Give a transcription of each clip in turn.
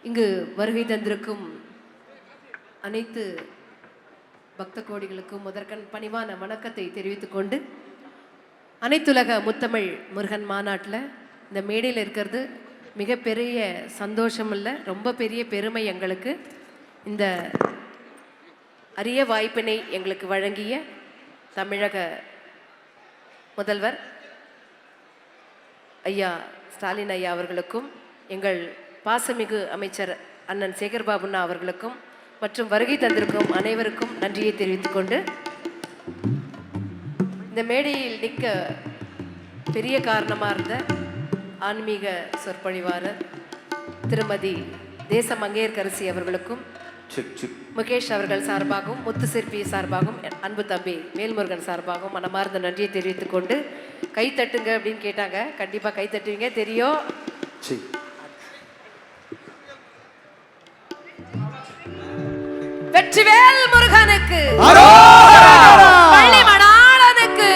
இங்கு வருகை தந்திருக்கும் அனைத்து பக்த கோடிகளுக்கும் முதற்கண் பணிவான வணக்கத்தை தெரிவித்துக் கொண்டு, அனைத்துலக முத்தமிழ் முருகன் மாநாட்டில் இந்த மேடையில் இருக்கிறது மிகப்பெரிய சந்தோஷம் இல்லை, ரொம்ப பெரிய பெருமை எங்களுக்கு. இந்த அரிய வாய்ப்பினை எங்களுக்கு வழங்கிய தமிழக முதல்வர் ஐயா ஸ்டாலின் ஐயா அவர்களுக்கும், எங்கள் பாசமிகு அமைச்சர் அண்ணன் சேகர்பாபுண்ணா அவர்களுக்கும் மற்றும் வருகை தந்திருக்கும் அனைவருக்கும் நன்றியை தெரிவித்துக் கொண்டு, இந்த மேடையில் நிற்க பெரிய காரணமாக இருந்த ஆன்மீக சொற்பொழிவாளர் திருமதி தேச மங்கையர்கரசி அவர்களுக்கும், முகேஷ் அவர்கள் சார்பாகவும், முத்து சிற்பி சார்பாகவும், அன்பு தம்பி வேல்முருகன் சார்பாகவும் மனமார்ந்த நன்றியை தெரிவித்துக் கொண்டு, கை தட்டுங்க அப்படின்னு கேட்டாங்க. கண்டிப்பாக கை தட்டுவீங்க தெரியும். வெற்றிவேல் முருகனுக்கு, பள்ளி மணாளனுக்கு,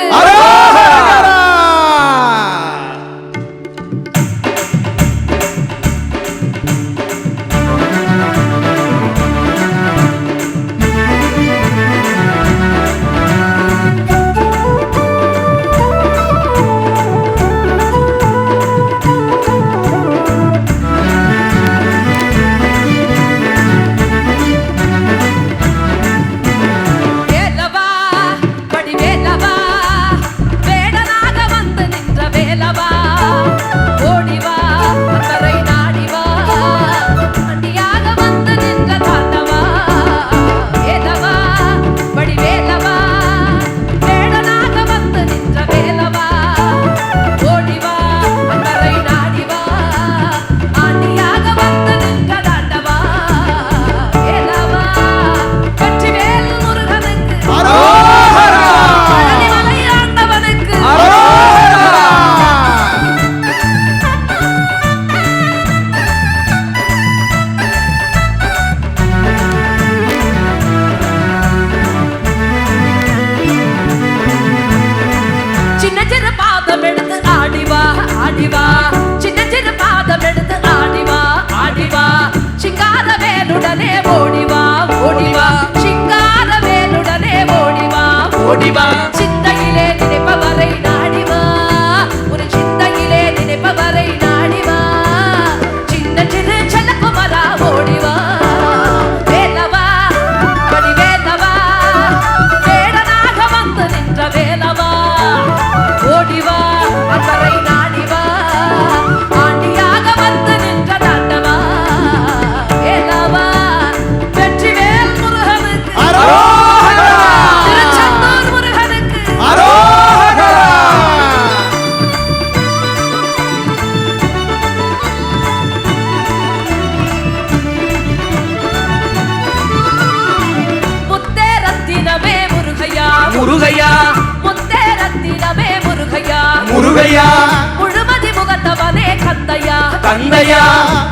முழுமதி முகத்தவனே கந்தையா, கந்தையா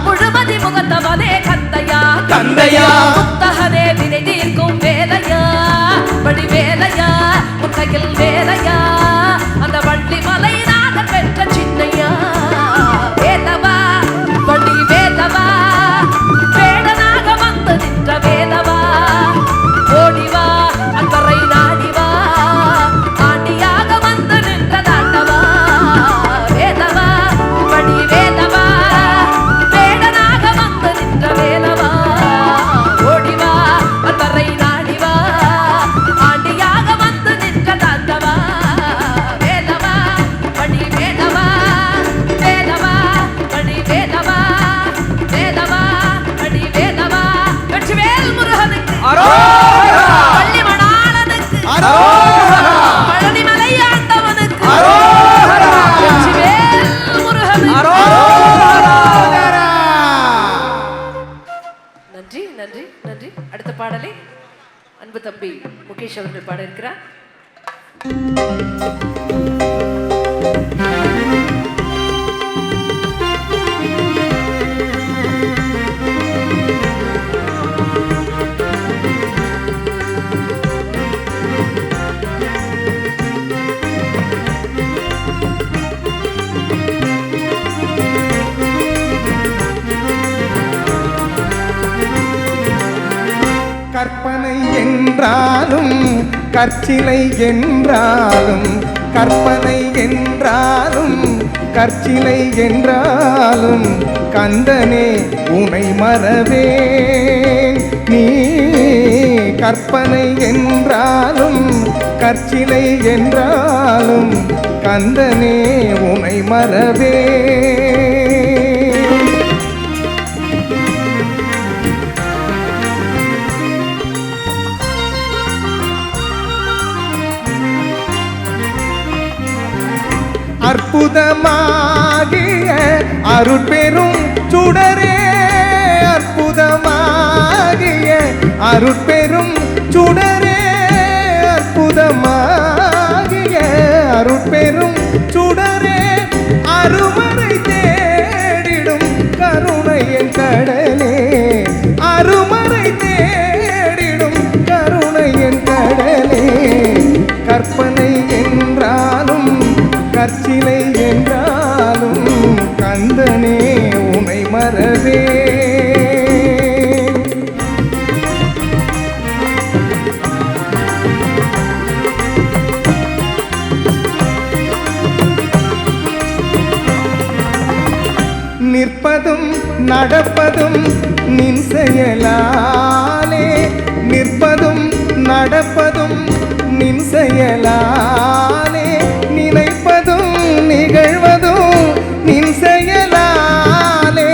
முழுமதி முகத்தவனே கந்தையா, கந்தையா முத்தகனே வினை தீர்க்கும் வேலையா, படி வேலையா முத்தையில் வேலையா, அந்த வள்ளி மலை நாதன் பெற்ற சின்னையா, வேலவா படி வேலவா, வேடனாக வந்து நின்ற வேலவா, ஓடிவா அன்பரை நாடிவா, ஆண்டியாக வந்து நின்ற தாண்டவா, வேலவா படி வேலவா, வேடனாக வந்து நின்ற வேலவா, ஓடிவா அன்பரை நாடிவா, ஆண்டியாக வந்து நின்ற தாண்டவா, வேலவா படி வேலவா, வேலவா படி வேலவா, வேலவா படி வேலவா, வெற்றிவேல் முருகனுக்கு, பள்ளி மணாளனுக்கு, பழனிமலை ஆண்டவனுக்கு, வெற்றிவேல் முருகனுக்கு. நன்றி நன்றி நன்றி. அடுத்த பாடலை அன்பு தம்பி முகேஷ் அவர்கள் பாட இருக்கிறார். கற்சிலை என்றாலும் கற்பனை என்றாலும் கற்சிலை என்றாலும் கந்தனே உனை மறவேன். நீ கற்பனை என்றாலும் கற்சிலை என்றாலும் கந்தனே உனை மறவேன். அற்புதமாகிய அருட்பெரும் சுடரே, அற்புதமாகிய அருட்பெரும் சுடரே, அற்புதமாகிய அருட்பெரும் சுடரே, அருமறை தேடிடும் கருணையின் கடலே, அருமறை தேடிடும் கருணையின் கடலே. கற்பனை என்றாலும் கற்சிலை என்றாலும் கந்தனே உனை மறவே. நிற்பதும் நடப்பதும் நின் செயலாலே, நிற்பதும் நடப்பதும் நின் செயலாலே, நினைப்பதும் நிகழ்வதும் நின் செயலாலே,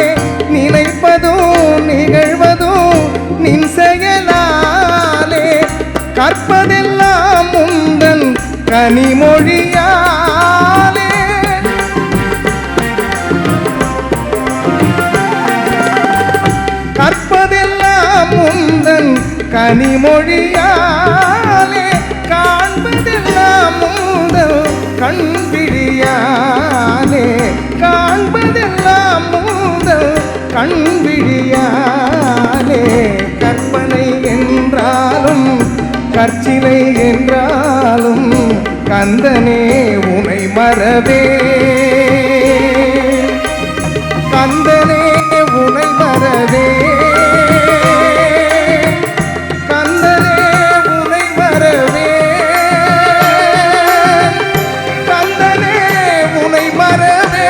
நினைப்பதும் நிகழ்வதும் நின் செயலாலே, கற்பதெல்லாம் உந்தன் கனிமொழியாலே, கற்பதெல்லாம் உந்தன் கனிமொழியாலே, காண்பதெல்லாம் உந்தன் கண்விழியாலே, காண்பதெல்லாம் உந்தன் கண்விழியாலே. கற்பனை என்றாலும் கற்சிலை என்றாலும் கந்தனே உனை மறவே. கந்தனே உனை மறவே. கந்தனே உனை மறவே. கந்தனே உனை மறவே.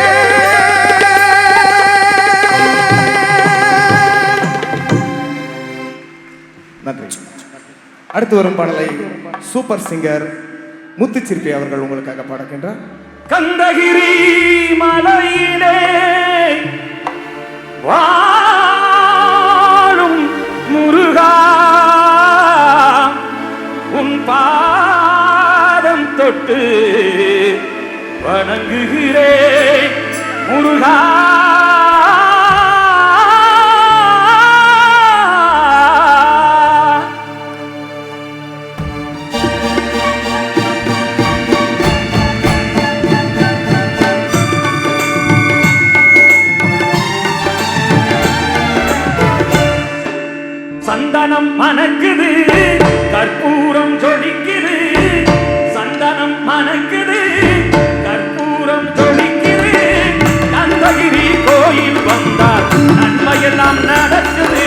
நன்றி. அடுத்து வரும் பாடலை சூப்பர் சிங்கர் முத்துச்சிற்பி அவர்கள் உங்களுக்காக பாடுகின்றார். கந்தகிரி மலையிலே வாழும் முருகா, உன் பாதம் தொட்டு வணங்குகிறேன் முருகா. சந்தனம் மணக்குது, கற்பூரம் ஜொலிக்குது, சந்தனம் மணக்குது, கற்பூரம் ஜொலிக்குது. கந்தகிரி கோயில் வந்தால் நன்மையெல்லாம் நடக்குது,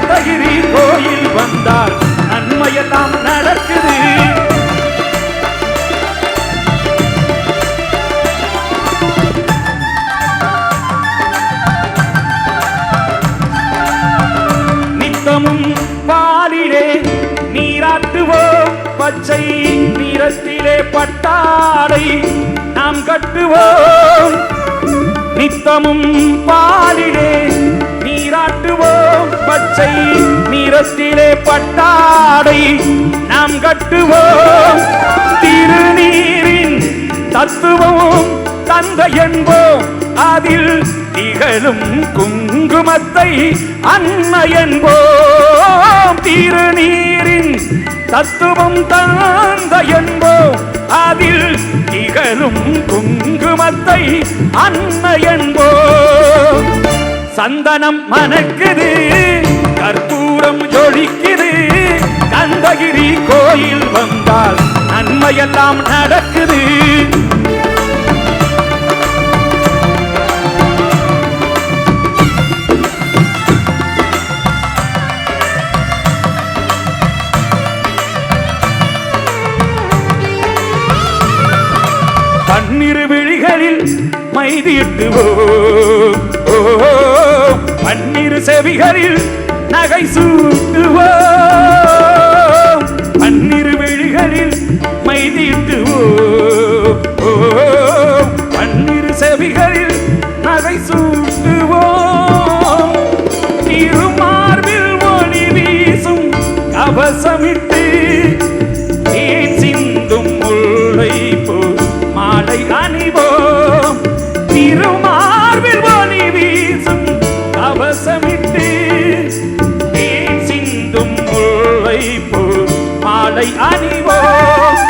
கந்தகிரி கோயில் வந்தால் நன்மையெல்லாம் நடக்குது. பாலிலே நீராட்டுவோம், பச்சை நிறத்திலே பட்டாடை நாம் கட்டுவோம். நித்தமும் பாலிலே நீராட்டுவோம், பச்சை நிறத்திலே பட்டாடை நாம் கட்டுவோம். திருநீரின் தத்துவம் தந்தை என்போம், அதில் திகழும் குங்குமத்தை அன்னை என்போம். திருநீரின் தத்துவம் தந்தை என்போம், அதில் திகழும் குங்குமத்தை அன்னை என்போம். சந்தனம் மணக்குது, கற்பூரம் ஜொலிக்குது, கந்தகிரி கோயில் வந்தால் நன்மையெல்லாம் நடக்குது. மைதிட்டுவோம். பன்னிரு செவிகளில் நகை சூட்டுவோம். பன்னிரு விழிகளில் மைதிட்டுவோம். பன்னிரு செவிகளில் நகை சூட்டுவோம். திருமார்பில் ஒளி வீசும் கவசமிட்டு தேன் சிந்தும் முல்லை போல் மாலை அணிவோம். திருமார்பில் ஒளி வீசும் கவசமிட்டு தேன் சிந்தும் முல்லை போல் மாலை அணிவோம்.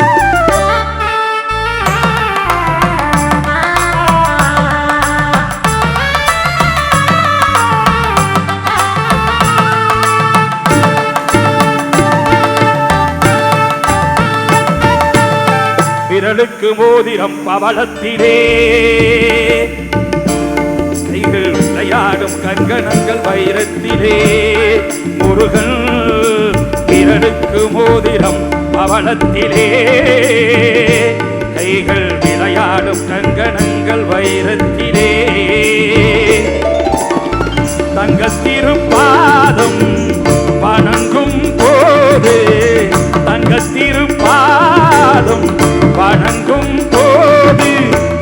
விரலுக்கு மோதிரம் பவளத்திலே கைகள் விளையாடும் கங்கணங்கள் வைரத்திலே. முருகன் விரலுக்கு மோதிரம் பவளத்திலே கைகள் விளையாடும் கங்கணங்கள் வைரத்திலே. தங்கத்திருப்பாதம் வணங்கும் போது தங்கத்திருப்பாதம் வணங்கும் போது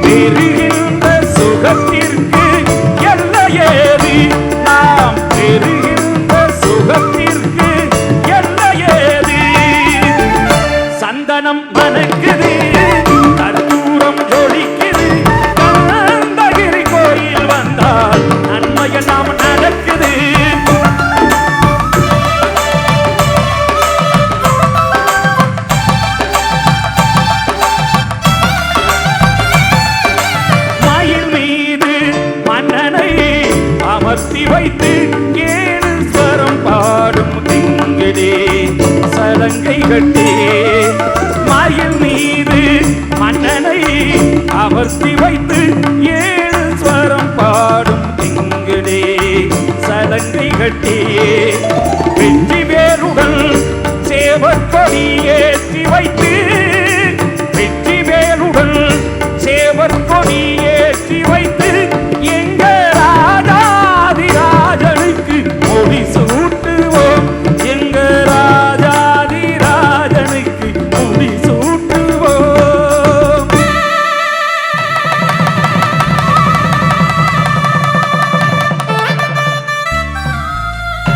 பெறுகின்ற சுகத்திற்கு எல்லையேது. நாம் பெறுகின்ற சுகத்திற்கு எல்லையேது. சந்தனம் மணக்குது, கற்பூரம் ஜொலிக்குது. கந்தகிரி கோயில் வந்தால் நன்மையெல்லாம் நடக்குது. அமர்த்தி வைத்து ஏழு ஸ்வரம் பாடும் திங்களே சலங்கை கட்டி. மயில் மீது மன்னனை அமர்த்தி வைத்து ஏழு ஸ்வரம் பாடும் திங்களே சலங்கை கட்டி. வெற்றி வேலுடன் சேவற்கொடி ஏற்றி வைத்து வெற்றி வேலுடன் சேவற்கொடி ஏற்றி வைத்து எங்க ராஜாதிராஜனுக்கு மொழி சூட்டுவோம். எங்க ராஜாதிராஜனுக்கு மொழி சூட்டுவோம்.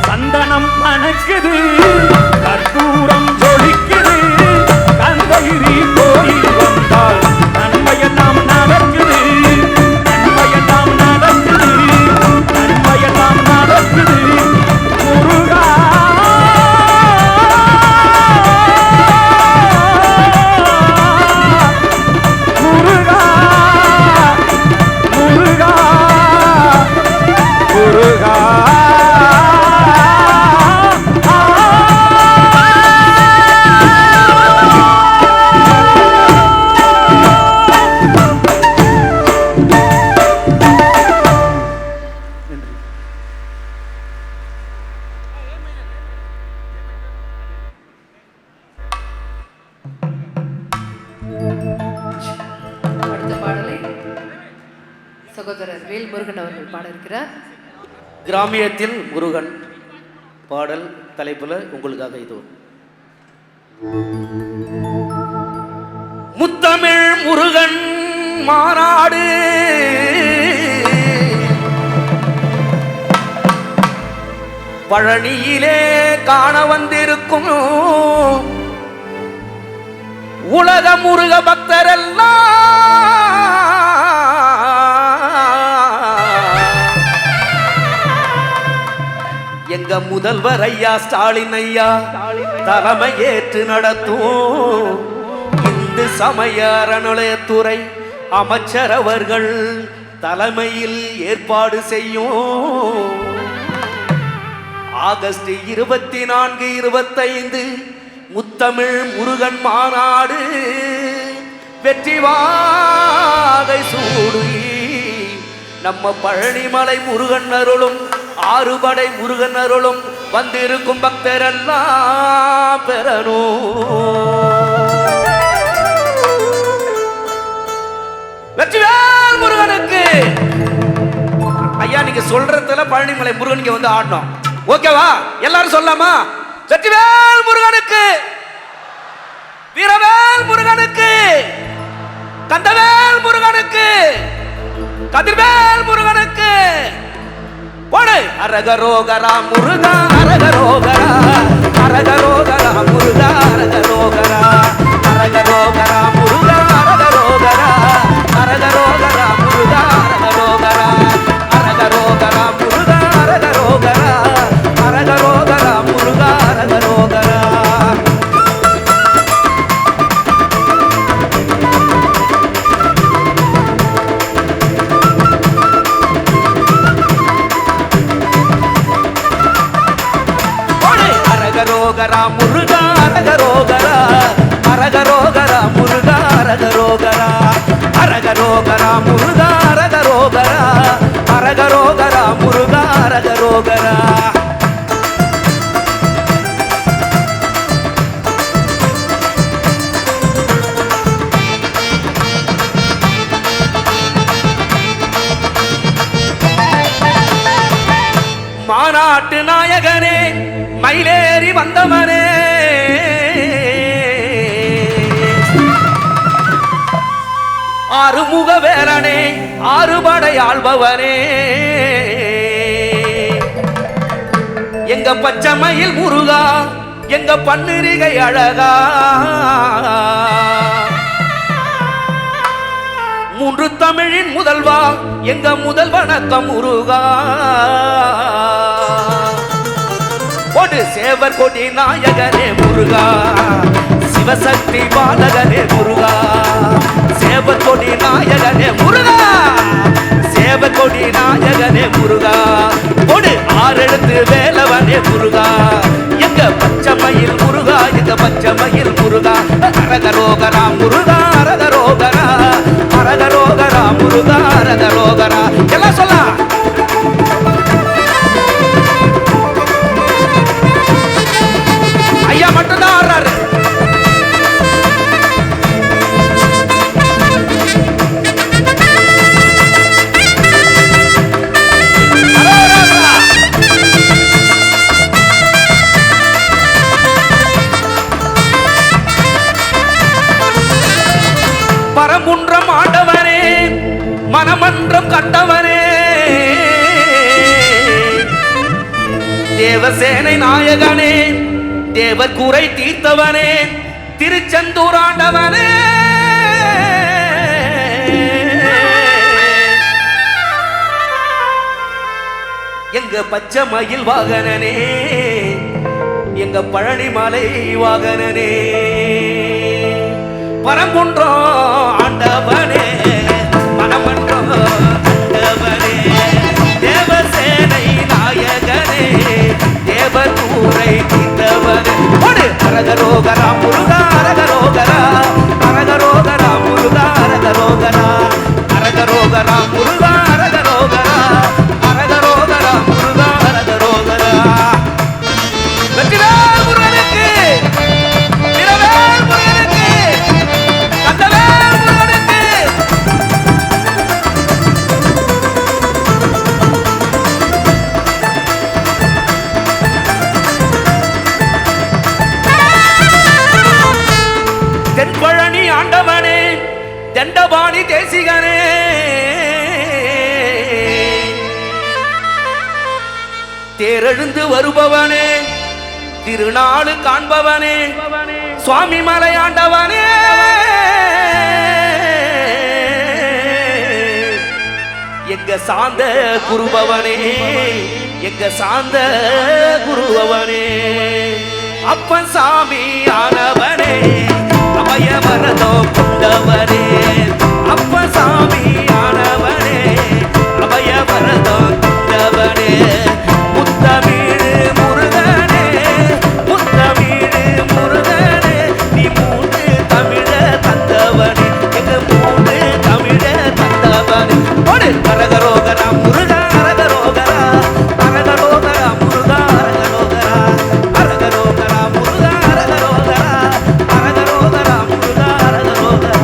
சந்தனம் மணக்குது, கற்பூரம் ஜொலிக்குது. கந்தகிரி கோயில் வந்தால் நன்மையெல்லாம் நடக்குது. நன்மையெல்லாம் நடக்குது. நன்மையெல்லாம் நடக்குது. முருகா முருகா முருகா முருகா. அடுத்த பாடலை சகோதரர் வேல் முருகன் அவர்கள் பாட இருக்கிறார். கிராமியத்தில் முருகன் பாடல் தலைப்புல உங்களுக்காக இது. முத்தமிழ் முருகன் மாநாடு பழனியிலே காண வந்திருக்கும் உலக முருக பக்தரெல்லாம் எங்க முதல்வர் ஐயா ஸ்டாலின் ஐயா தலைமையேற்று நடத்தும் இந்து சமய அறநிலையத்துறை அமைச்சர் அவர்கள் தலைமையில் ஏற்பாடு செய்யும் ஆகஸ்ட் 24, 25 முத்தமிழ் முருகன் மாநாடு வெற்றி வாகை சூடி நம்ம பழனிமலை முருகன் அருளும் ஆறுபடை முருகன் அருளும் வந்திருக்கும் பக்தரெல்லாம் பெறணும். வெற்றிவேல் முருகனுக்கு நீங்க சொல்றதுல பழனிமலை முருகனுக்கு வந்து ஆடணும். ஓகேவா? எல்லாரும் சொல்லலாமா? வெற்றிவேல் முருகனுக்கு, வீரவேல் முருகனுக்கு, கந்தவேல் முருகனுக்கு, கதிர்வேல் முருகனுக்கு. போடு. அரகரோகரா முருகா அரகரோகரா, அரகரோகரா முருகா அரகரோகரா, அரகரோகரா முருகா அரகரோகரா, அரகரோகரா முருகா அரகரோகரா, அரகரோகரா முருகா அரகரோகரா, அரகரோகரா முருகா அரகரோகரா. அரகரோகரா முருகா அரகரோகரா, அரகரோகரா முருகா அரகரோகரா, அரகரோகரா முருகா அரகரோகரா, அரகரோகரா முருகா அரகரோகரா. மாநாட்டு நாயகனே, மயிலேறி வந்தவனே, ஆறுமுக வேலனே, ஆறுபடை ஆள்பவனே, எங்க பச்சைமயில் முருகா, எங்க பன்னிரிகை அழகா, மூன்று தமிழின் முதல்வா, எங்க முதல் வணக்கம் முருகா. ஒரு சேவர் கொடி நாயகனே முருகா, சிவசக்தி பாலகனே முருகா, சேவர் கொடி நாயகனே முருகா, சேவர் கொடி நாயகனே முருகா. கொடு ஆறெழுத்து வேலவனே முருகா, எங்க பச்சைமயில் முருகா, எங்க பச்சைமயில் முருகா. அரகரோகரா முருகா அரகரோகரா, அரகரோகரா முருகா அரகரோகரா. எல்லாம் சொல்லலாம். ஐயா மட்டும்தான் ஆடுறாரு. பரமுன்றம் ஆண்டவனே, மனமன்றம் கண்டவனே, தேவசேனை நாயகனே, தேவர் குறை தீர்த்தவனே, திருச்செந்தூர் ஆண்டவனே, எங்க பச்சைமயில் வாகனனே, எங்க பழனிமலை வாகனனே, பரங்குன்றம் ஆண்டவனே, மனமன்றம் ஆண்டவனே, தேவசேனை நாயகனே, தேவர் கூரை தீர்த்தவனே. அரகரோகரா முருகா அரகரோகரா, அரகரோகரா முருகா அரகரோகரா, அரகரோகரா முருகா அரகரோகரா, அரகரோகரா முருகா அரகரோகரா. வெற்றிவேல் முருகனுக்கு, வீரவேல் முருகனுக்கு, கந்தவேல் முருகனுக்கு. தென்பழனி ஆண்டவனே, தண்டபாணி தேசிகனே, தேரெழுந்து வருபவனே, திருநாளு காண்பவனே, சுவாமி மலை ஆண்டவனே, எங்க சாந்த குருபவனே, எங்க சாந்த குருபவனே, அப்பன் சாமி ஆனவனே, அபய வரதம் கொண்டவனே, அப்பன் சாமி ஆனவனே, அபய வரதம் கொண்டவனே, முத்தமிழ் முருகனே, முத்தமிழ் முருகனே, நீ மூன்று தமிழ தந்தவனே, எங்க மூன்று தமிழ தந்தவனே. அரகரோகரா முருகா அரகரோகரா, அரகரோகரா முருகா அரகரோகரா, அரகரோகரா முருகா அரகரோகரா, அரகரோகரா முருகா அரகரோகரா.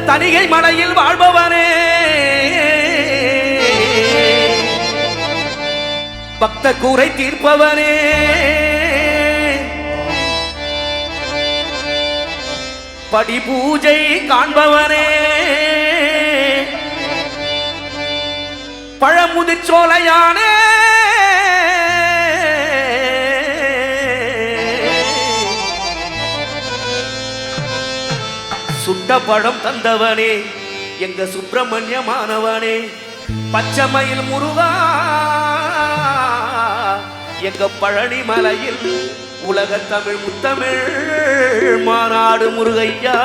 தனிகை மலையில் வாழ்பவனே பக்த கூரை தீர்ப்பவனே படி பூஜை காண்பவனே பழமுதிர்ச்சோலையானே சுட்ட பழம் தந்தவனே எங்க சுப்பிரமணியமானவனே பச்சைமயில் முருகா எங்க பழனி மலையில் உலக தமிழ் முத்தமிழ் மாநாடு முருகையா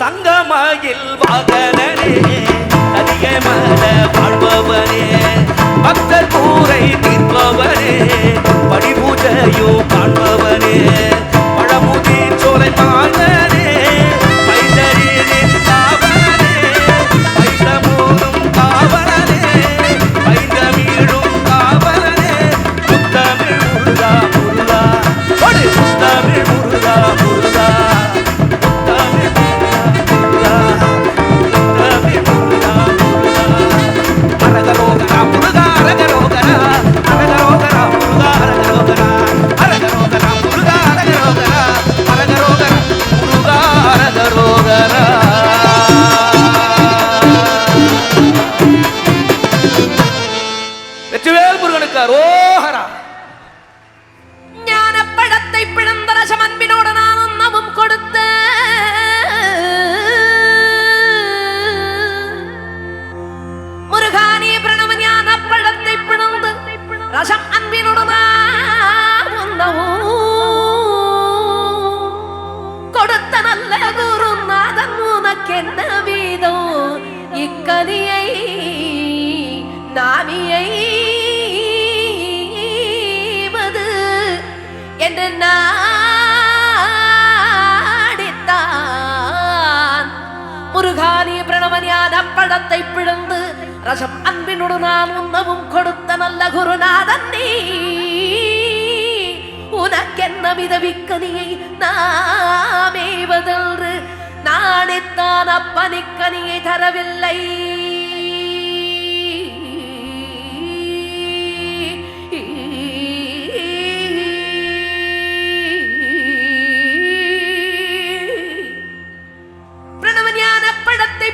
தங்கமயில் வாகனனே அதிக மல வாழ்பவனே பக்தர் கூரை தீர்ப்பவனே படிபூஜையோ காண்பவனே பழமுதி சோலை மாணனே பைதறி நின்றாவனே பைதமூரும் காவலனே பைதமீழும் காவலனே முத்தமிழ் முருகா முருகா படு முத்தமிழ் முருகா முருகா முத்தமிழ் முருகா முத்தமிழ் முருகா முருகா அரகரோகரா முருகா அரகரோகரா அரகரோகரா முருகா அரகரோகரா அரகரோகரா முருகா அரகரோகரா அரகரோகரா முருகா அரகரோகரா வெற்றிவேல் முருகனுக்கு அரோகரா ஞானப்பழத்தை பிளந்த ரசம் அன்பினோடு நான் உண்ணவும் கொடுத்த முருகானே பிரணவ ஞானப்பழத்தை பிளந்து ரசம் அன்பினோடு நான் உண்ணவும் கொடுத்த நல்ல குருநாதன் உனக்கென்ன வீதம் இக்கனியை நாமியை என்று நாடித்தான் முருகானி பிரணவனியான பழத்தை பிளந்து ரசம் அன்பினோடு நான் உண்ணவும் கொடுத்த நல்ல குருநாதன் நீ உனக்கென்ன விதவிக்கனியை நாமேவதென்று நாடித்தான் அப்பனிக்கனியை தரவில்லை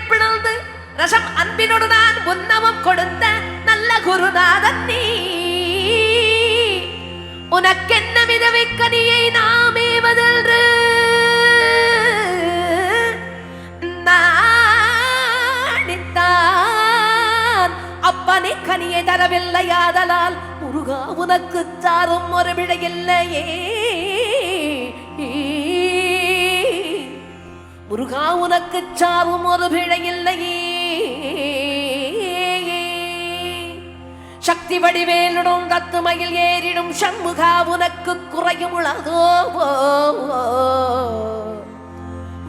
பிளந்து ரசம் அன்பினோடு நான் உண்ணவும் கொடுத்த நல்ல குருநாதன் நீ உனக்கென்ன விதவிக்கனியை நாமேவதென்று நாடித்தான் அப்பனை கனியை தரவில்லையாதலால் முருகா உனக்கு சாரும் ஒரு விடையில்லையே முருகா உனக்கு சாவும் ஒரு பிழையில்லையே சக்தி வடிவேலுடன் தத்துமையில் ஏறிடும் சண்முகா உனக்கு குறையும் உலகோ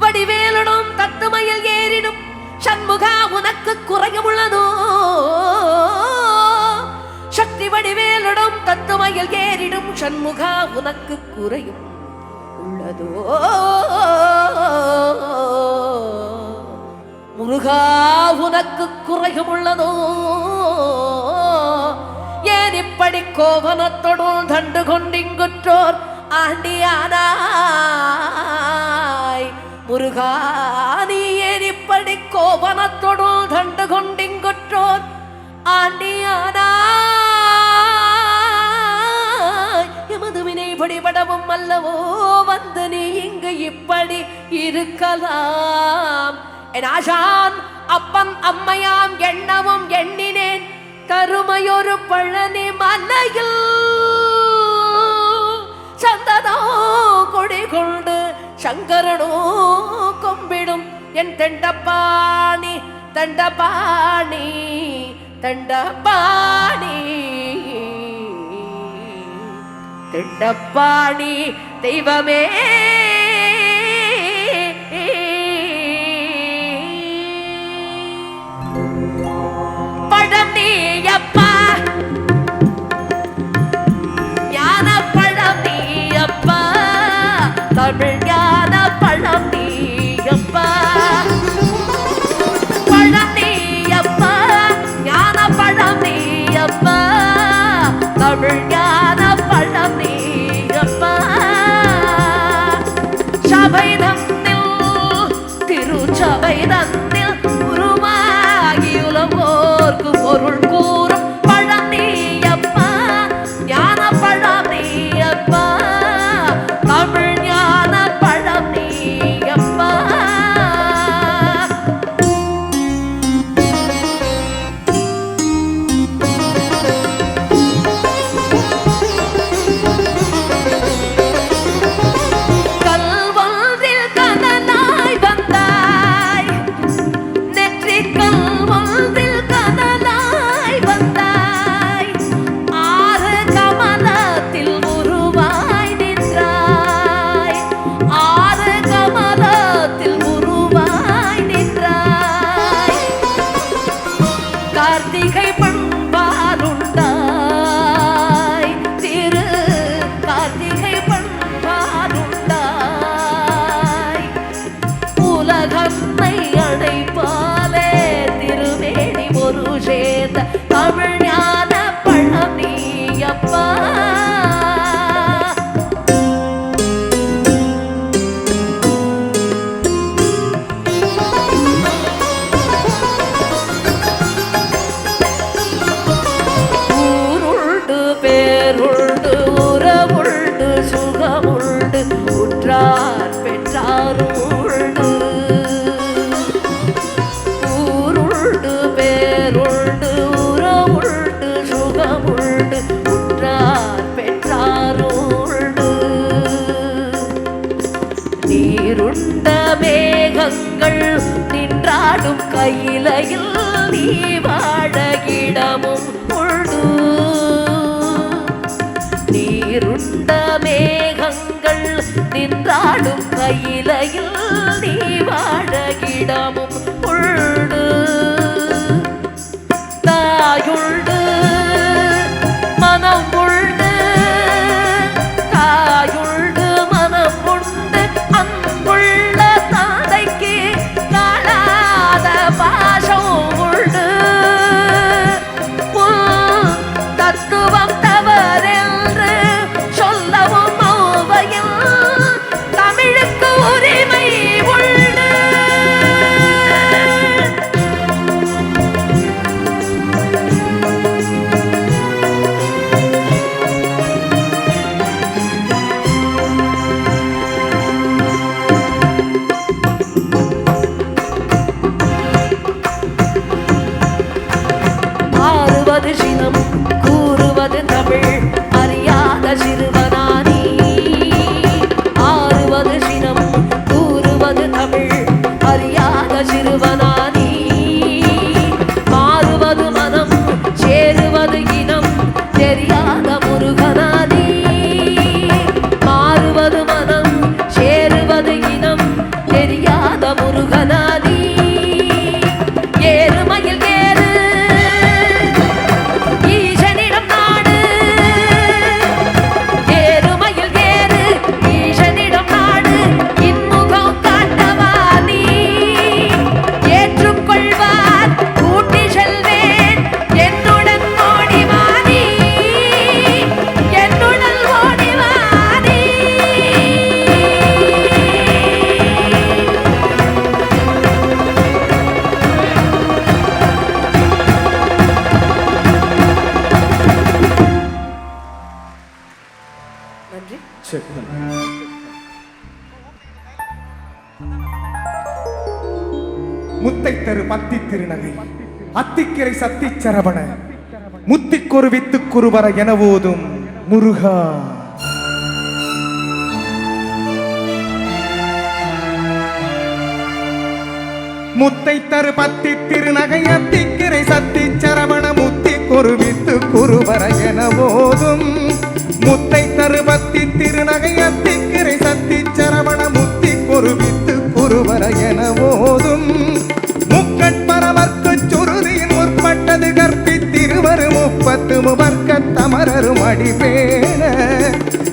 வடிவேலுடன் தத்துமையில் ஏறிடும் சண்முகா உனக்கு குறையும் உள்ளதோ சக்தி வடிவேலுடன் தத்துமையில் ஏறிடும் சண்முகா உனக்கு குறையும் உள்ளதோ முருகா உனக்கு குறையும் உள்ளதோ ஏன் இப்படி கோவனத்தொடும் தண்டு கொண்டிங்குற்றோர் ஆண்டியானாய் முருகா நீ ஏன் இப்படி கோவனத்தொடும் தண்டு கொண்டிங்குற்றோர் ஆண்டியானாய் எமது வினை படிபடவும் அல்லவோ வந்து நீ இங்கு இப்படி இருக்கலாம் என் ஆசான் அப்பன் அம்மையாம் எண்ணவும் எண்ணினேன் கருமையொரு பழனி மலையில் சந்தனோ கொடி கொண்டு சங்கரனோ கொம்பிடும் என் தெண்டப்பாணி தண்டபாணி தண்டபாணி திண்டப்பாணி தெய்வமே பழம் நீயப்பா ஞான பழம் நீயப்பா தமிழ் ஞான பழம் கார்த்திகை பண்பாருண்டாய் திரு கார்த்திகை பண்பாருண்டாய் உலகம்மை அடைப்பாலே திருவேணி ஒரு சேர்ந்த தமிழ் ஞான பழம் நீயப்பா பேருண்டு உறவுண்டு சுகமுண்டு உற்றார் பெற்றாருண்டு ஊருண்டு பேருண்டு உறவுண்டு சுகமுண்டு உற்றார் பெற்றாருண்டு நீருண்ட மேகங்கள் நின்றாடும் கையிலையில் நீ வாழ இடமும் உண்டு நீருண்ட மேகங்கள் நின்றாடும் கையிலையில் நீ வாழ இடமும் உண்டு தாயுண்டு மனம் உண்டு தாயுண்டு மனம் உண்டு அன்புள்ள தாதைக்கு காணாத பாசம் உண்டு தத்துவம் தவறென்று சொல்லவும் மௌவையில் தமிழுக்கு உரிமை உண்டு ஆறுவது சினம் கூறுவது தமிழ் அறியாத சிறுவனானி ஆறுவது சினம் கூறுவது தமிழ் அறியாத சிறுவனானி மாறுவது மனம் சேருவது இனம் தெரியாத முருகனானி மாறுவது மனம் சேருவது இனம் தெரியாத முருகனானி ஏறுமையில் ஏறு ஈசனிடம் நாடு ஏறுமையில் ஏறு ஈசனிடம் நாடு இன்முகம் காட்டவானி ஏற்றுக்கொள்வார் கூட்டி செல்வேன் என்னுடன் ஓடிவானி என்னுடன் ஓடிவானி நன்றி. சரி. முத்தை தரு பத்தி திருநகை அத்திக்கிரை சத்தி சரவண முத்திக்கொரு வித்துக்குருவர என ஓதும் முருகா முத்தை தரு பத்தி திருநகை அத்திக்கிரை சத்தி சரவண முத்திக்கொரு வித்துக்குருவர என ஓதும் முத்தை தரு பத்தி திருநகை அத்திக்கிரை சத்தி சரவண முத்திக்கொரு வித்துக்குருவர என ஓதும் முக்கட்பரவர்க்கு சுருதியின் முற்பட்டது கற்பித்திருவரு முப்பத்து முவர்க்க தமரரும் அடிபேன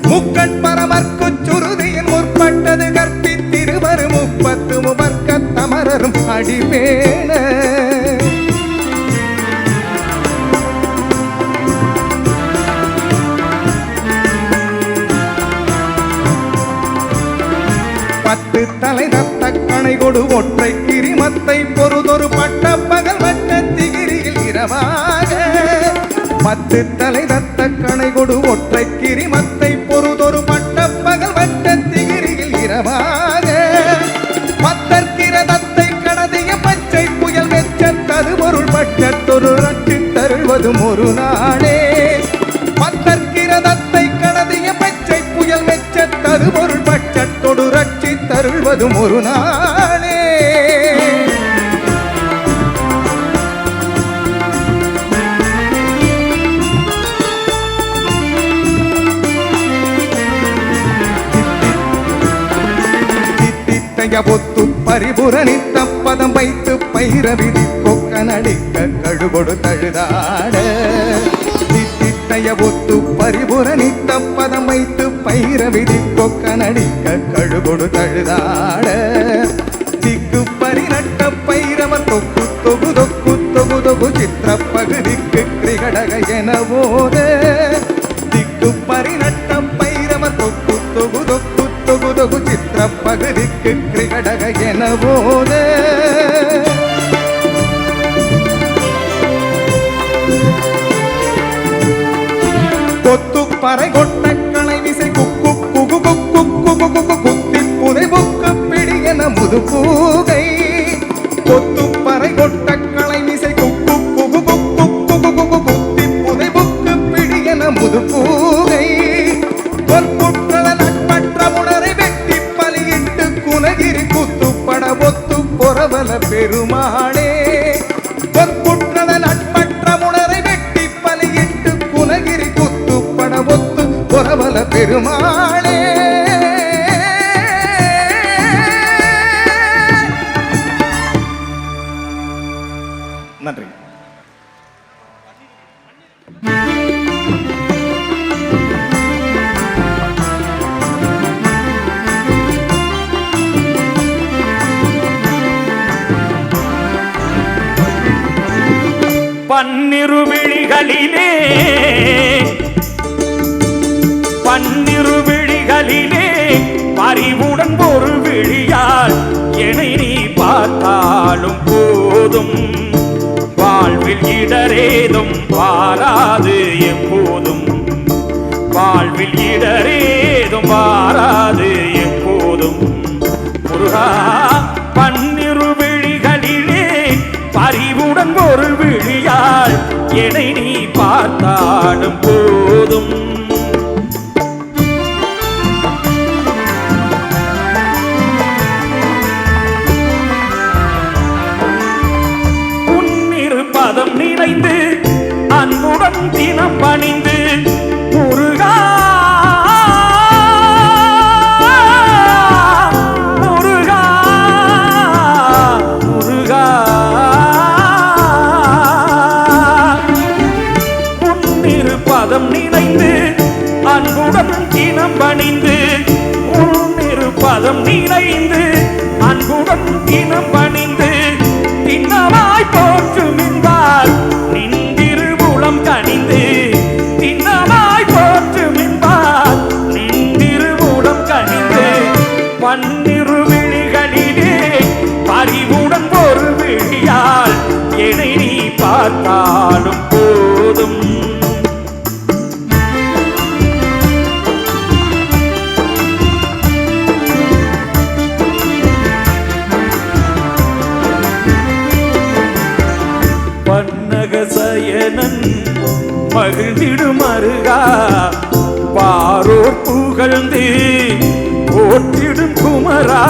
முக்கட்பரவர்க்கு சுருதியின் முற்பட்டது கற்பித்திருவரு முப்பத்து முவர்க்க தமரரும் அடிபேன பத்து தலை ரத்த கணை கொடு ஒற்றை கிரிமத்தை பொறுதொரு பட்ட பகல் வட்ட திகிரியில் இரவாக பத்து தலை ரத்த கணை கொடு ஒற்றை கிரிமத்தை பொறுதொரு பட்ட பகல் வட்ட திகிரியில் இரவாக பத்தற்கிரதத்தை கடதிய பச்சை புயல் வெச்ச தருபொருள் பட்டத்தொரு ரட்டி தருவதும் ஒரு நாளே பத்தற்கிரதத்தை கடதிய பச்சை புயல் வெச்ச தருபொருள் பட்டத்தொடு ரட்சி தருள்வதும் ஒரு நாளே தித்தித்தை தித்தித்தைய பொத்து பரிபுரணித்த பதம் வைத்து பைரவிதி கொக்கனடிக்க கழுகொடு தழுதாட தித்தித்தைய பொத்து பரிபுரணித்த பதம் வைத்து பைரவிதி கொக்கனடிக்க கழுகொடு தழுதாட திக்கு பரிநட்ட பைரவர் தொக்கு தொகு தொக்கு தொகு தொகு சித்திர பகுதிக்கு கிரிகடக என போத திக்கு பரிநட்ட பைரவர் தொக்கு தொகு தொக்கு தொகு தொகு சித்திர பகுதிக்கு கிரிகடக என போத கொத்து பறை கொட்ட களை விசை குக்கு குகு குக்கு குகு குகு குத்தி புதை புக்கு பிடியன முது பூகை கொத்து பறை கொட்ட களை விசை குக்கு குகு குக்கு குகு குகு குத்தி புதை புக்கு பிடியன முது பூகை பொற்புற்றல நட்பற்ற உணரை வெட்டி பலியிட்டு குலகிரி குத்துப்பட ஒத்து பொறவல பெருமாளே பொற்புற்றல நட்பற்ற உணரை வெட்டி பலியிட்டு குலகிரி குத்துப்பட ஒத்து பொறவல பெருமாளே நன்றி. பன்னிரு விழிகளிலே பறிவுடன் ஒரு விழியால் என்னை நீ பார்த்தாலும் போதும் வாழ்வில் இடரேதும் வாராது எப்போதும் வாழ்வில் இடரேதும் வாராது எப்போதும் முருகா பன்னிரு விழிகளிலே பறிவுடன் ஒரு விழியால் என்னை நீ பார்த்தாலும் போதும் பதம் நிறைந்து அன்புடன் தினம் பணிந்து முருகா முருகா முருகா உன்னிரு பதம் நிறைந்து அன்புடன் தினம் பணிந்து உன்னிரு பதம் நிறைந்து அன்புடன் தினம் பணிந்து திண்ணமாய் போற்றும் என்பார் நின்றிருபுலம் கனிந்து திண்ணமாய் போற்றும் என்பார் நின்றிருபுலம் கனிந்து பன்னிரு விழிகளிலே பறிவுடன் ஒரு விழியால் என்னை நீ பார்த்தாலும் போதும் சயனன் மகிழ்ந்திடும் அருகா பாரோர் புகழ்ந்து போற்றிடும் குமரா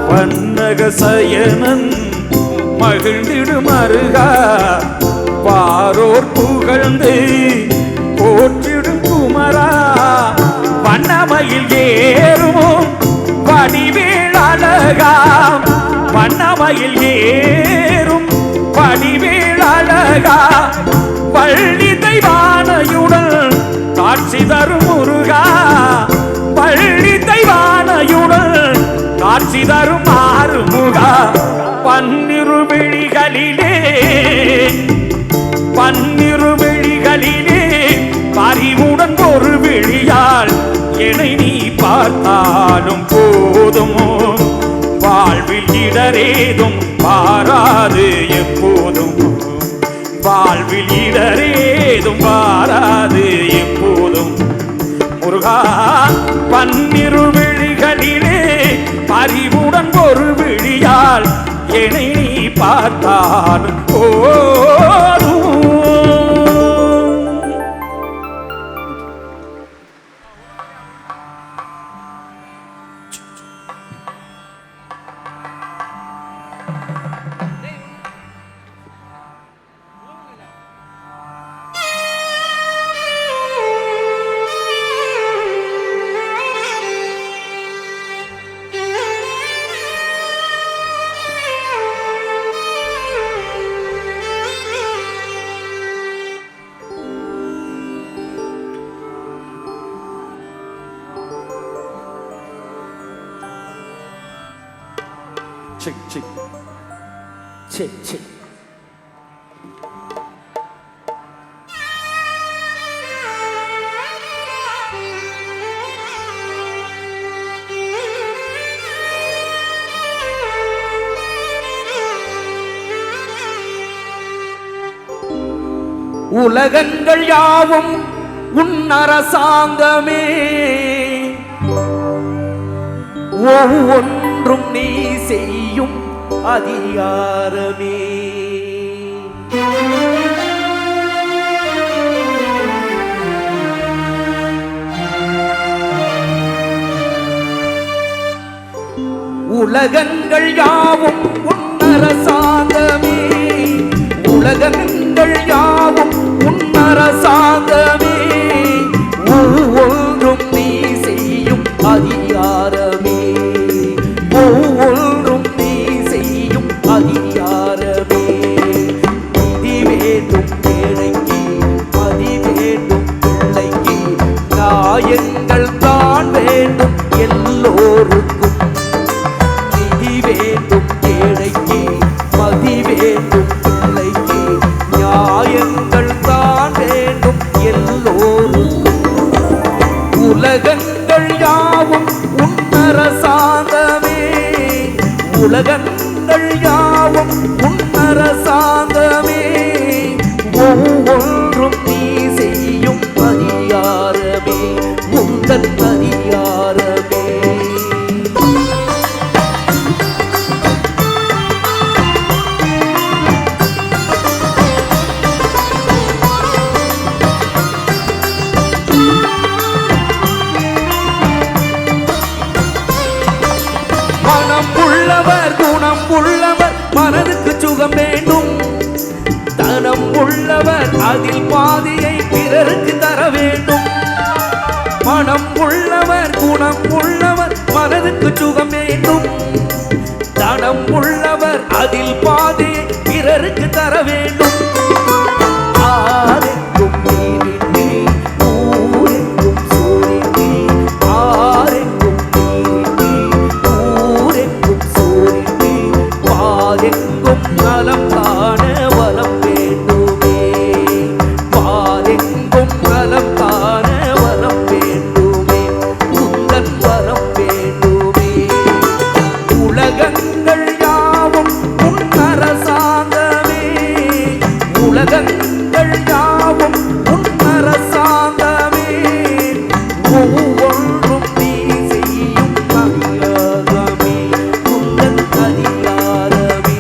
பன்னக சயனன் மகிழ்ந்திடும் அருகா பாரோர் புகழ்ந்து போற்றிடும் குமரா வண்ணமயில் ஏறுமோ வடிவேல் அழகா வண்ணமயில் ஏறும் வடிவேல் அழகா பள்ளி தெய்வானையுடன் காட்சி தரும் முருகா பள்ளி தெய்வானையுடன் காட்சி தரும் ஆறுமுகா பன்னிரு விழிகளிலே பறிவுடன் ஒரு விழியால் என்னை நீ பார்த்தாலும் போதுமோ வாழ்வில் இடரேதும் வாராது எப்போதும் வாழ்வில் இடரேதும் வாராது எப்போதும் முருகா பன்னிரு விழிகளிலே பறிவுடன் ஒரு விழியால் என்னை நீ பார்த்தாலும் போதும் செக் செக் செக் செக். உலகங்கள் யாவும் உன் அரசாங்கமே, ஒவ்வொன்றும் நீ செய்யும் அதிகாரமே. உலகங்கள் யாவும் உன் அரசாங்கமே, உலகங்கள் யாவும் உன் அரசாங்கமே, ஒவ்வொன்றும் நீ செய்யும் அதிகாரமே, ஒவ்வொன்றும் நீ செய்யும் அதிகாரமே. நிதி வேண்டும் ஏழைக்கு, மதி வேண்டும் பிள்ளைக்கு, நியாயங்கள் தான் வேண்டும் எல்லோருக்கும். நிதி வேண்டும் ஏழைக்கு, மதி வேண்டும் பிள்ளைக்கு, நியாயங்கள் தான் வேண்டும் எல்லோருக்கும். உலகங்கள் யாவும் உன் அரசாங்கமே, உலகங்கள் யாவும் உன் அரசாங்கமே, ஒவ்வொன்றும் நீ செய்யும் அதிகாரமே, உந்தன் அதிகாரமே. மனம் உள்ளவர் குணம் உள்ளவர் மனதுக்கு சுகம் வேண்டும், தனம் உள்ளவர் அதில் பாதியை பிறருக்கு தர வேண்டும். மனம் உள்ளவர் குணம் உள்ளவர் மனதுக்கு சுகம் வேண்டும், தனம் உள்ளவர் அதில் பாதியை பிறருக்கு தர வேண்டும். ஆரெங்கும் நீரின்றி ஊரெங்கும் சூரின்றி, ஆரெங்கும் நீரின்றி ஊரெங்கும் சூரின்றி, பாரெங்கும் நலம் காண வரம் வேண்டுமே, பாரெங்கும் நலம் காண வரம் வேண்டுமே, உந்தன் வரம் வேண்டுமே. உலகங்கள் யாவும் உன் அரசாங்கமே, உலகங்கள் யாவும் உன் அரசாங்கமே, ஒவ்வொன்றும் நீ செய்யும் அதிகாரமே, உந்தன் அதிகாரமே.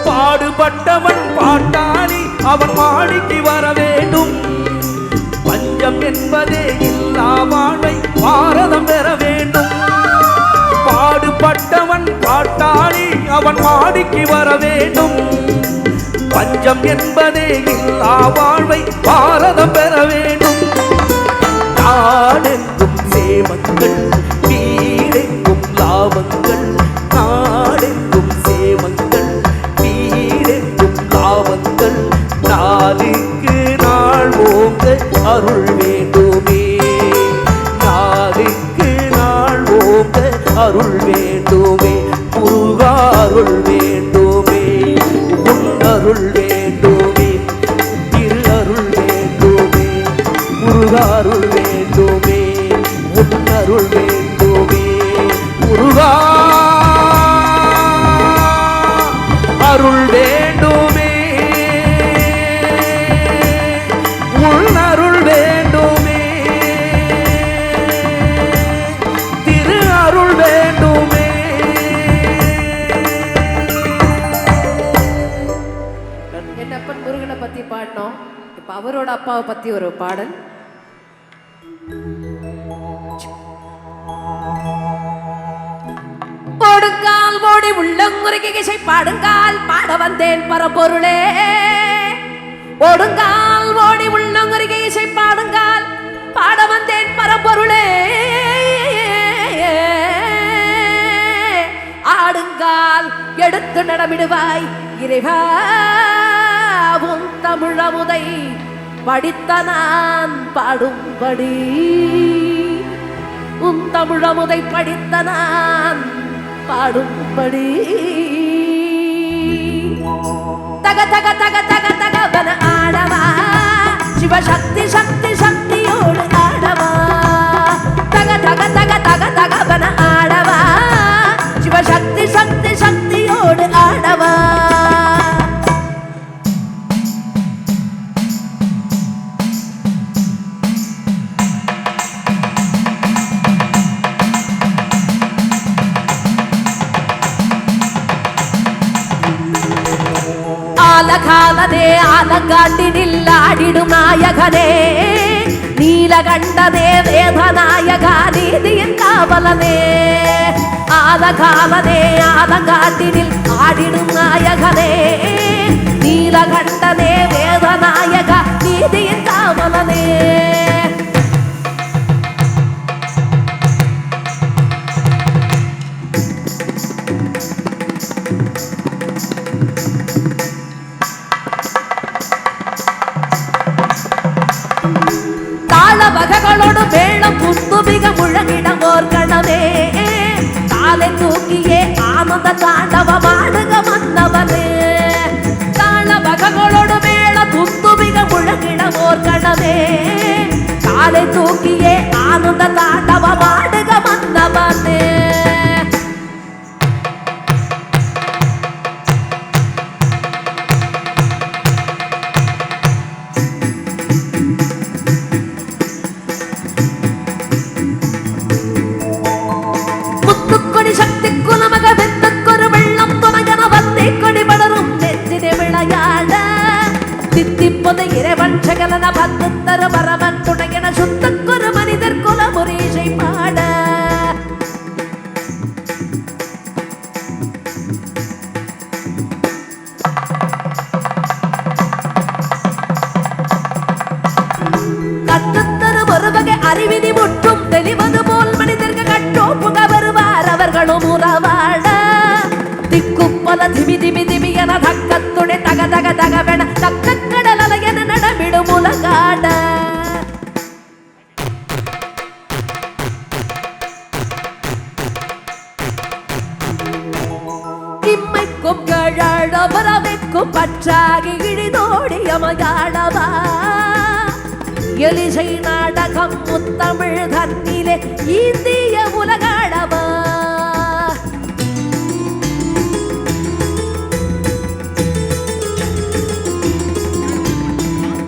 பாடுபட்டவன் பாட்டாளி அவன் மாடிக்கு வர வேண்டும், பஞ்சம் என்பதே இல்லா வாழ்வை பாரதம் பெற வேண்டும். பாடுபட்டவன் பாட்டாளி அவன் மாடிக்கு வர வேண்டும், பஞ்சம் என்பதே இல்லா வாழ்வை பாரதம் பெற வேண்டும். நாடெங்கும் சேமங்கள் வீடெங்கும் லாபங்கள், நாடெங்கும் சேமங்கள் வீடெங்கும் லாபங்கள், நாளுக்கு நாள் ஓங்க அருள் வேண்டுமே, நாளுக்கு நாள் ஓங்க அருள் வேண்டுமே, முருகா அருள் வேண்டுமே, உன் அருள் வேண்டுமே, திரு அருள் வேண்டுமே, முருகா அருள் வேண்டுமே, உன் அருள் வேண்டுமே, முருகா அருள் வேண்டுமே, உன் அருள் வேண்டுமே, திரு அருள் வேண்டுமே. என் அப்பன் முருகனை பத்தி பாடினோம். இப்ப அவரோட அப்பாவை பத்தி ஒரு பாடல். ஓடுங்கால் ஓடி உள்ளங்குறுகி இசை பாடுங்கால் பாட வந்தேன் பரம்பொருளே, ஓடுங்கால் ஓடி உள்ளங்குறுகி இசை பாடுங்கால் பாட எடுத்து நடமிடுவாய் இறைவா உன் தமிழமுதை படித்த நான் பாடும்படி உன் தமிழமுதை படித்த நான் பாடும்படி தக தக தக தக தகவன ஆடவா சிவசக்தி சக்தி சக்தியோடு ஆடவா தக தக தக தக தகவன ஆடவா சிவசக்தி சக்தி சக்தியோடு ஆடவா ஆலகாலனே ஆலங்காட்டினில் ஆடிடும் நாயகனே நீலகண்டனே வேதநாயகா நீதியின் காவலனே ஆலகாலனே ஆலங்காட்டினில் ஆடிடும் நாயகனே நீலகண்டனே வேதநாயகா நீதியின் காவலனே வகைகளோடு மேளம் புத்துமிக முழங்கிடம் ஓர் கணமே காலை தூக்கியே ஆனந்த தாண்டவமாடுக மன்னவனே தாள வகைகளோடு மேள புத்துமிக முழங்கிடம் ஓர் கணமே காலை தூக்கியே ஆனந்த தாண்டவமாடுக மன்னவனே சக்தி குலமக வெத்தக்கொரு வெள்ளம் துணையன வந்தே கொடி படரும் நெஞ்சினை விளையாட தித்திப்பது இறைவன் சகலன பத்து தரு பரவன் துணையன சுத்தக்கொரு மனிதர் குலமுரீஷை பாட கற்றுத்தரு ஒரு வகை அறிவினி முற்றும் தெளிவது போல் மனிதர்கள் கட்டோப்புக வருவார் அவர்களும் உறவாட திக்குப்பல திமி திமி திமி என தக்கத்துடை தக தக தகவென தக்க கடல் அலையென நடமிடும் உலகாட இம்மைக்கும் கழாழ பரவைக்கும் பற்றாகி இழிதோடி அமையாடவா எலிசை நாடகம் முத்தமிழ் தன்னிலே இந்திய உலகாடவா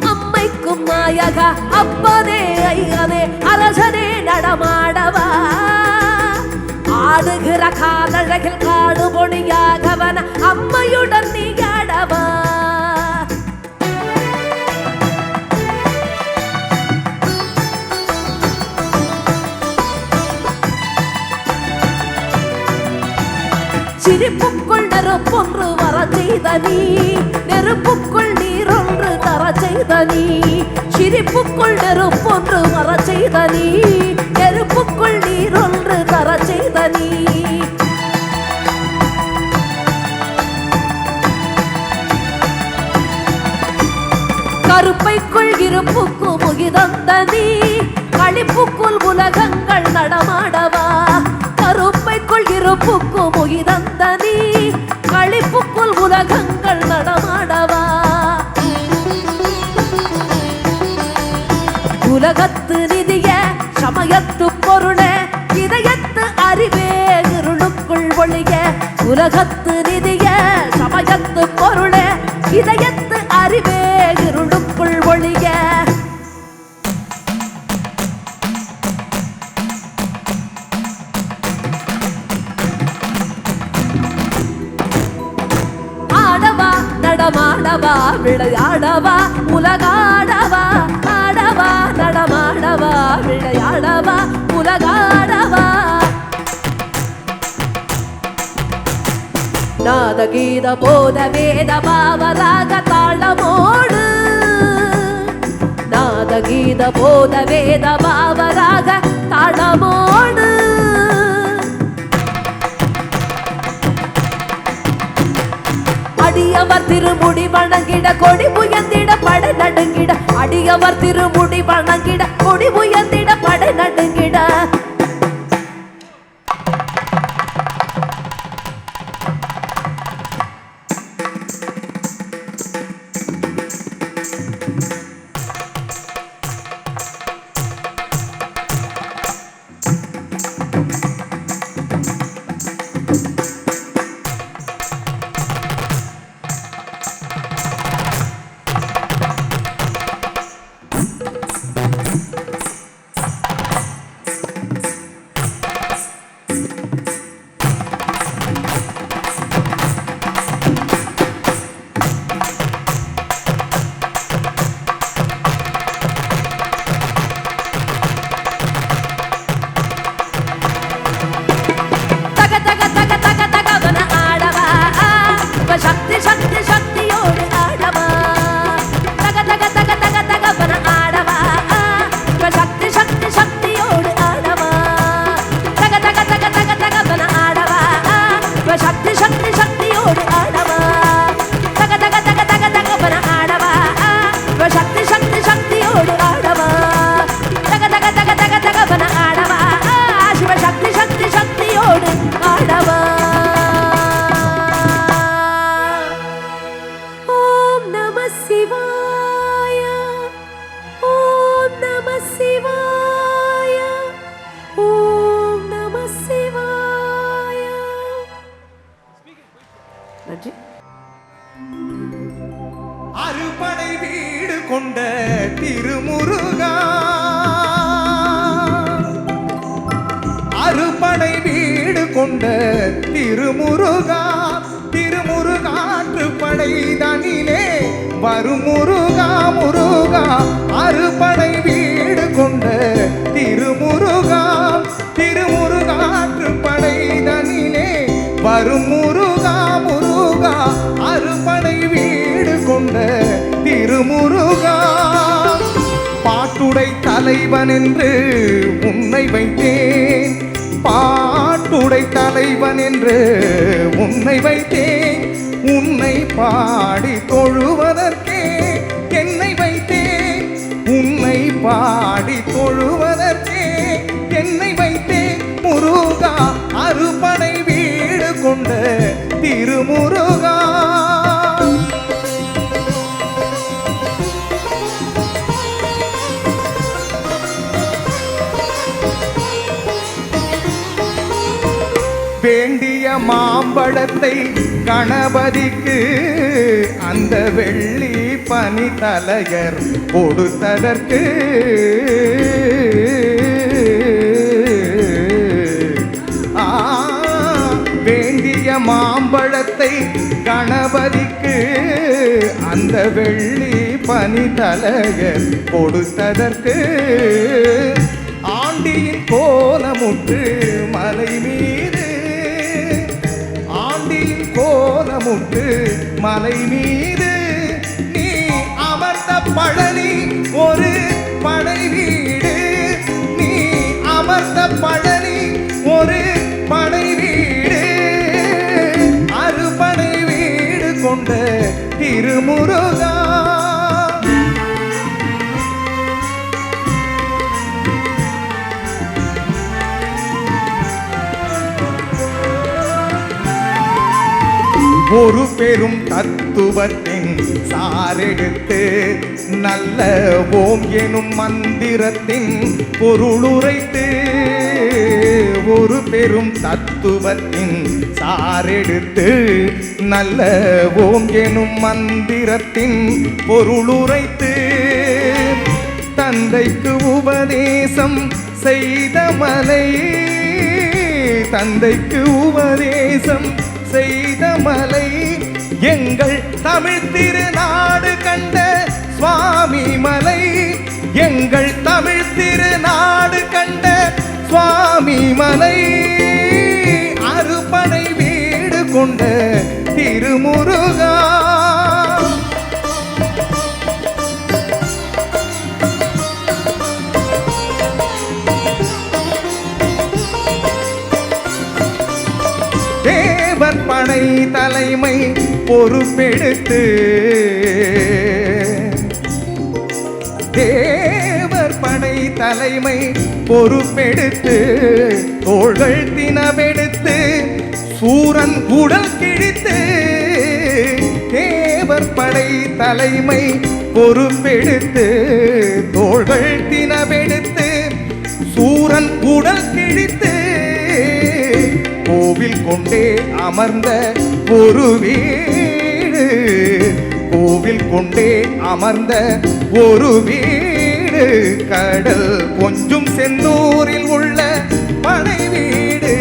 அம்மைக்கும் நாயகா அப்பனே ஐயனே அரசனே நடமாடவா ஆடுகிற காலழகில் காடு பொடியாகவன அம்மையுடன் நீயாடவா சிரிப்புக்குள் நெருப்பொன்று வர செய்த நீ நெருப்புக்குள் நீரொன்று தர செய்த நீ சிரிப்புக்குள் நெருப்பொன்று வர செய்த நீ நெருப்புக்குள் நீரொன்று தர செய்த நீ கருப்பைக்குள் இருப்புக்கு முகிதந்த நீ களிப்புக்குள் உலகங்கள் நடமாடவா கருப்பைக்குள் இருப்புக்கு முகிதந்த நீ களிப்புக்குள் உலகங்கள் நடமாடவா உலகத்து நிதிய சமயத்து பொருளே இதயத்து அறிவே இருளுக்குள் ஒளிய உலகத்து நிதிய சமயத்து பொருளே இதயத்து அறிவே இருளுக்குள் ஒளிய நடமாடவா விளையாடவா உலகாடவா ஆடவா நடமாடவா விளையாடவா உலகாடவா நாதகீத போத வேத பாவராக தாளமோடு நாதகீத போத வேத பாவராக தாளமோடு கொடி உயர்ந்திட படை நடுங்கிட அடியவர் திருமுடி வணங்கிட கொடி உயர்ந்திட படை நடுங்கிட சக்தி சக்தி சக்தியோடு ஆடவா தக தக தக தக தகவன ஆடவா சக்தி சக்தி சக்தியோடு ஆடவா தக தக தக தக தகவன ஆடவா சக்தி சக்தி சக்தியோடு ஆடவா தக தக தக தக தகவன ஆடவா சக்தி சக்தி சக்தியோடு ஆடவா தக தக தக தக தகவன ஆடவா சிவ சக்தி சக்தி சக்தியோடு ஆடவா சிவாய ஓம் நம சிவாய ஓம் நம சிவாய நன்றி. அறுபடை வீடு கொண்ட திருமுருகா அறுபடை வீடு கொண்ட திருமுருகா திருமுருகாற்று படைதனிலே வரும் முருகா முருகா அறுபடை வீடு கொண்ட திருமுருகா திருமுருகாற்று படைதனிலே வரும் முருகா முருகா அறுபடை வீடு கொண்ட திருமுருகா பாட்டுடை தலைவன் என்று உன்னை வைத்தேன் பாட்டுடை தலைவன் என்று உன்னை வைத்தேன் உன்னை பாடி தொழுவதற்கே என்னை வைத்தேன் உன்னை பாடி தொழுவதற்கே என்னை வைத்தேன் முருகா அறுபடை வீடு கொண்ட திருமுருகா வேண்டிய மாம்பழத்தை கணபதிக்கு அந்த வெள்ளி பனி தலையர் கொடுத்ததற்கு வேண்டிய மாம்பழத்தை கணபதிக்கு அந்த வெள்ளி பனி தலையர் கொடுத்ததற்கு ஆண்டியின் கோலமுற்று மலை மீது ஆண்டியின் கோலமுற்று மலை மீது நீ அமர்ந்த பழனி ஒரு படை வீடு நீ அமர்ந்த பழனி ஒரு படை வீடு அறுபடை வீடு கொண்ட திருமுருகா ஒரு பெரும் தத்துவத்தின் சாரெடுத்து நல்ல ஓம் எனும் மந்திரத்தின் பொருளுரைத்து ஒரு பெரும் தத்துவத்தின் சாரெடுத்து நல்ல ஓம் எனும் மந்திரத்தின் பொருளுரைத்து தந்தைக்கு உபதேசம் செய்த மலை தந்தைக்கு உபதேசம் செய்த மலை எங்கள் தமிழ் திருநாடு கண்ட சுவாமி மலை எங்கள் தமிழ் திருநாடு கண்ட சுவாமி மலை அறுபடை வீடு கொண்ட திருமுருகா தேவர் படை தலைமை பொறுப்பெடுத்து தேவர் படை தலைமை பொறுப்பெடுத்து தோள்கள் தினவெடுத்து சூரன் உடல் கிழித்து தேவர் படை தலைமை பொறுப்பெடுத்து தோள்கள் தினவெடுத்து சூரன் உடல் கிழித்து கோவில் கொண்டே அமர்ந்த ஒரு வீடு கோவில் கொண்டே அமர்ந்த ஒரு வீடு கடல் கொஞ்சம் செந்தூரில் உள்ள படை வீடு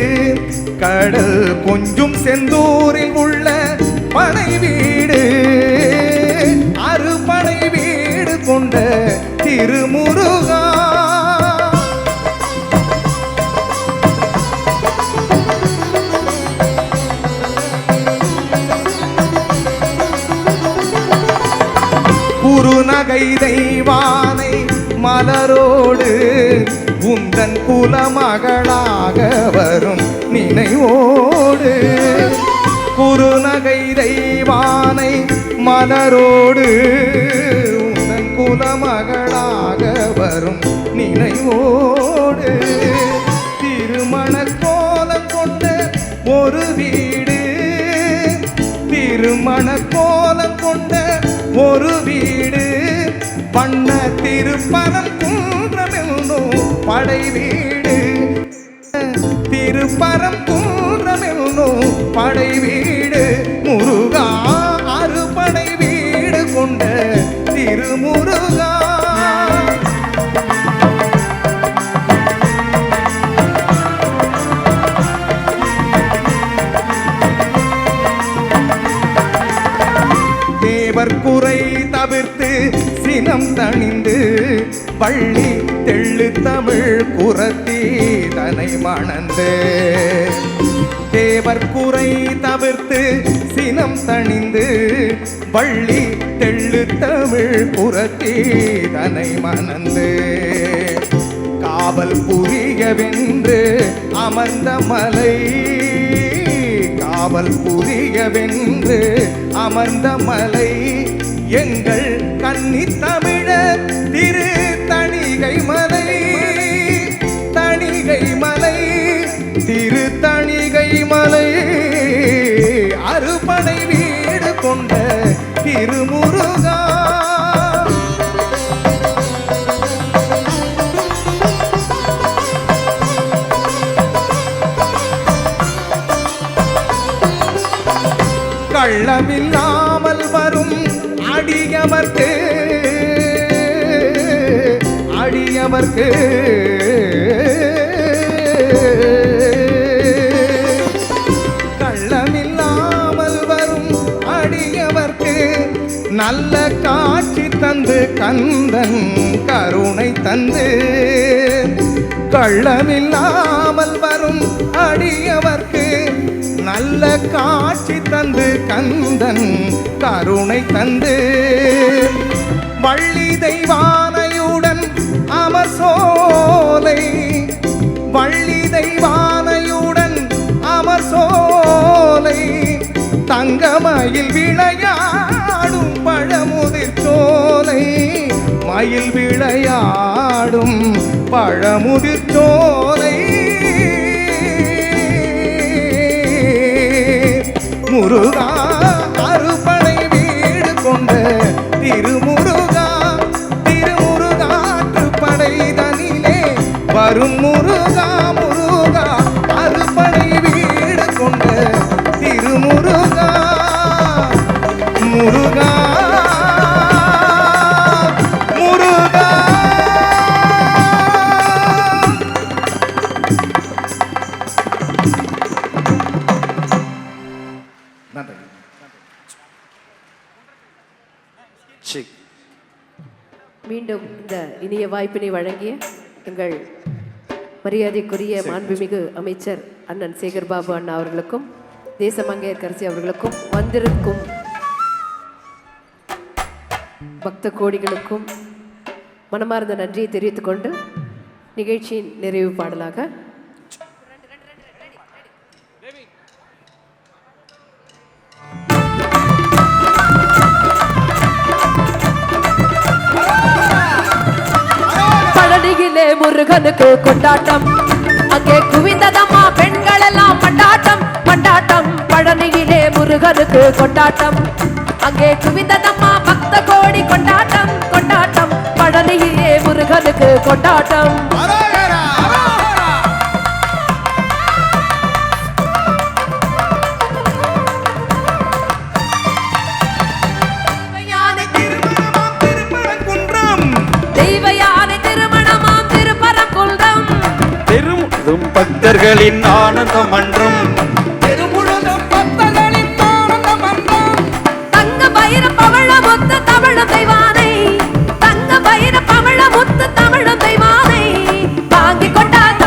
கடல் கொஞ்சம் செந்தூரில் உள்ள படை வீடு அறுபடை வீடு கொண்ட திருமுருகா குறுநகை தெய்வானை மலரோடு உந்தன் குலமகளாக வரும் நினைவோடு குறுநகை தெய்வானை மலரோடு உந்தன் குலமகளாக வரும் நினைவோடு திருமண கோலம் கொண்ட ஒரு வீடு திருமண கோலம் கொண்ட ஒரு வீடு வண்ண திருப்பரம் குன்றமெல்லும் படை வீடு திருப்பரம் குன்றமெல்லும் படை வீடு முருகா அறுபடை வீடு கொண்ட திருமுருகா தேவர் குறை தவிர்த்து சினம் தணிந்து பள்ளி தெள்ளு தமிழ் குரத்தி தனை மணந்து தேவர் குறை தவிர்த்து சினம் தணிந்து பள்ளி தெள்ளு தமிழ் குரத்தி தனை மணந்து காவல் புரியவென்று அமர்ந்த மலை காவல் புரியவென்று அமர்ந்த மலை எங்கள் கன்னி தமிழர் திரு தணிகை மலை தணிகை மலை திரு தணிகை மலை அறுபடை வீடு கொண்ட திருமுருகா கள்ளமில்லாமல் வரும் அடியவர்க்கு அடியவர்க்கு கள்ளமில்லாமல் வரும் அடியவர்க்கு நல்ல காட்சி தந்து கந்தன் கருணை தந்து கள்ளமில்லாமல் வரும் அடியவர்க்கு நல்ல காட்சி தந்து கந்தன் கருணை தந்து வள்ளி தெய்வானையுடன் அமர் சோலை வள்ளி தெய்வானையுடன் அமர் சோலை தங்கமயில் விளையாடும் பழமுதிர் சோலை மயில் விளையாடும் பழமுதிர் சோலை முருகா அறுபடை வீடு கொண்ட திருமுருகா திருமுருகாற்றுப்படை தனிலே வரும் முருகா முருகா அறுபடை வீடு கொண்ட திருமுருகா முருகா முருகா மீண்டும் இந்த இனிய வாய்ப்பினை வழங்கிய எங்கள் மரியாதைக்குரிய மாண்புமிகு அமைச்சர் அண்ணன் சேகர் பாபு அண்ணா அவர்களுக்கும் தேசமங்கையர்கரசி அவர்களுக்கும் வந்திருக்கும் பக்த கோடிகளுக்கும் மனமார்ந்த நன்றியை தெரிவித்துக் கொண்டு நிகழ்ச்சியின் நிறைவு பாடலாக முருகனுக்கு கொண்டாட்டம் அங்கே குவிந்ததம்மா பெண்கள் எல்லாம் பண்டாட்டம் பண்டாட்டம் பழனியிலே முருகனுக்கு கொண்டாட்டம் அங்கே குவிந்ததம்மா பக்த கோடி கொண்டாட்டம் கொண்டாட்டம் பழனியிலே முருகனுக்கு கொண்டாட்டம் தெய்வயானை திருமணமாம் திருப்பரங்குன்றம் பெரும் பக்தர்களின் ஆனந்த மன்றம் தங்க பயிர பவள முத்து தமிழும் தெய்வானை தங்க பயிர பவள முத்து தமிழும் தெய்வானை தாங்கிக் கொண்டால்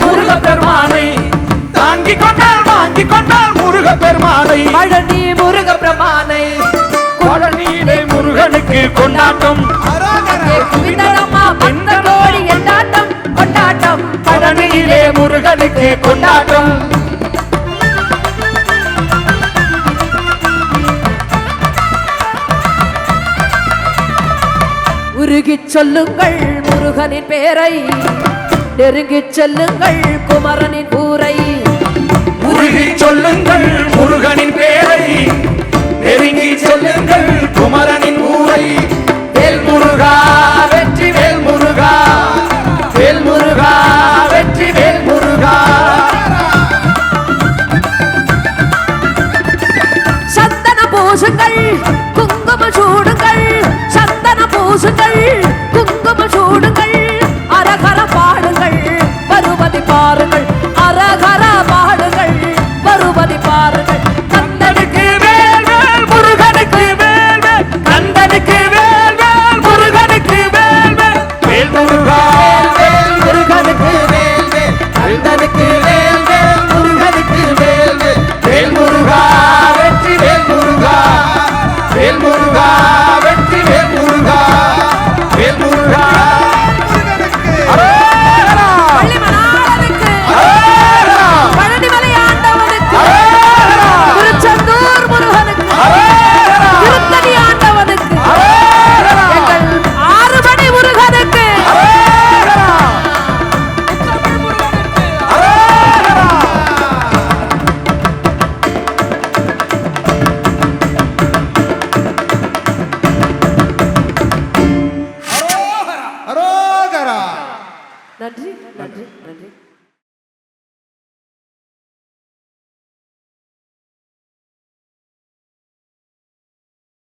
முருக பெருமானை தாங்கிக் கொண்டால் முருக பெருமானை பழனி முருக பிரமானை பழனியிலே முருகனுக்கு கொண்டாட்டம் குவிந்ததம்மா பக்த கோடி எண்டாட்டம் கொண்டாட்டம் பழனியிலே முருகனுக்கு கொண்டாட்டம் உருகிச் சொல்லுங்கள் முருகனின் பேரை நெருங்கிச் செல்லுங்கள் குமரனின் ஊரை உருகி சொல்லுங்கள்